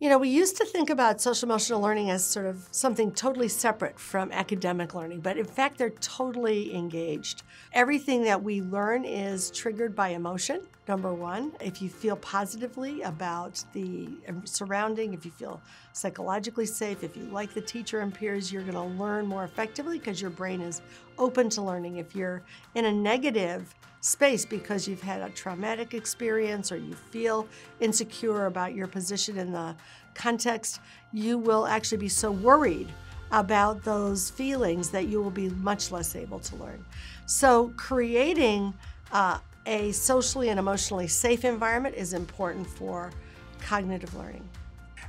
You know, we used to think about social emotional learning as sort of something totally separate from academic learning, but in fact, they're totally engaged. Everything that we learn is triggered by emotion, number one. If you feel positively about the surrounding, if you feel psychologically safe, if you like the teacher and peers, you're gonna learn more effectively because your brain is open to learning. If you're in a negative space because you've had a traumatic experience or you feel insecure about your position in the context, you will actually be so worried about those feelings that you will be much less able to learn. So creating a socially and emotionally safe environment is important for cognitive learning.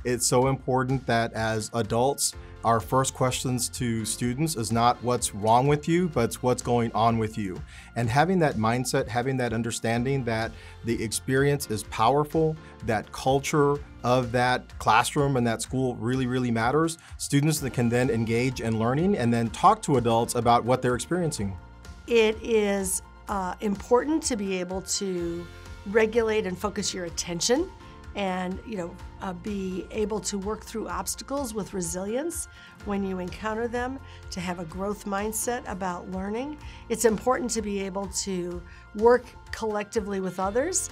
It's so important that as adults, our first questions to students is not what's wrong with you, but it's what's going on with you. And having that mindset, having that understanding that the experience is powerful, that culture of that classroom and that school really, really matters, students that can then engage in learning and then talk to adults about what they're experiencing. It is important to be able to regulate and focus your attention and be able to work through obstacles with resilience when you encounter them, to have a growth mindset about learning. It's important to be able to work collectively with others,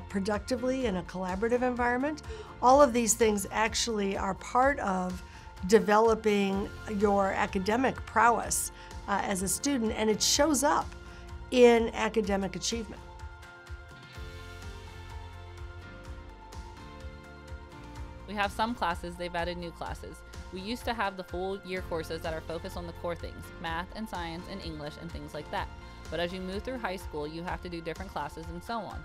productively in a collaborative environment. All of these things actually are part of developing your academic prowess as a student, and it shows up in academic achievement. We have some classes, they've added new classes. We used to have the full year courses that are focused on the core things, math and science and English and things like that. But as you move through high school, you have to do different classes and so on.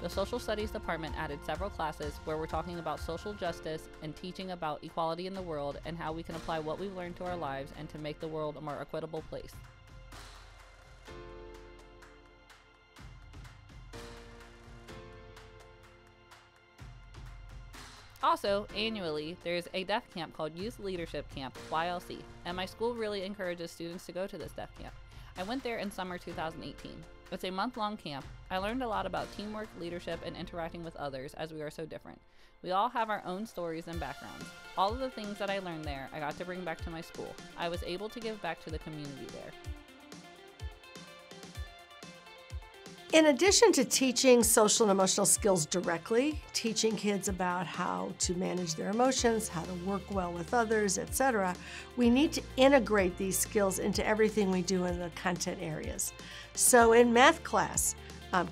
The Social Studies department added several classes where we're talking about social justice and teaching about equality in the world and how we can apply what we've learned to our lives and to make the world a more equitable place. Also, annually, there's a DEF camp called Youth Leadership Camp, YLC, and my school really encourages students to go to this DEF camp. I went there in summer 2018. It's a month-long camp. I learned a lot about teamwork, leadership, and interacting with others as we are so different. We all have our own stories and backgrounds. All of the things that I learned there, I got to bring back to my school. I was able to give back to the community there. In addition to teaching social and emotional skills directly, teaching kids about how to manage their emotions, how to work well with others, etc., we need to integrate these skills into everything we do in the content areas. So in math class,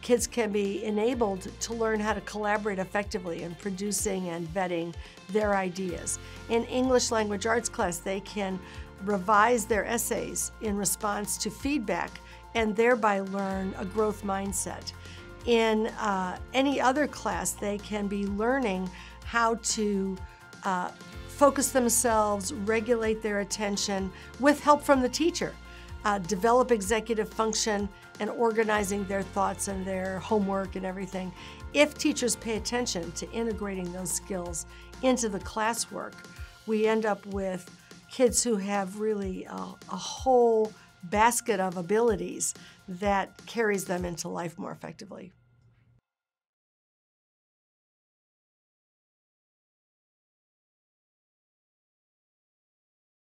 kids can be enabled to learn how to collaborate effectively in producing and vetting their ideas. In English language arts class, they can revise their essays in response to feedback and thereby learn a growth mindset. In any other class, they can be learning how to focus themselves, regulate their attention with help from the teacher, develop executive function and organizing their thoughts and their homework and everything. If teachers pay attention to integrating those skills into the classwork, we end up with kids who have really a whole basket of abilities that carries them into life more effectively.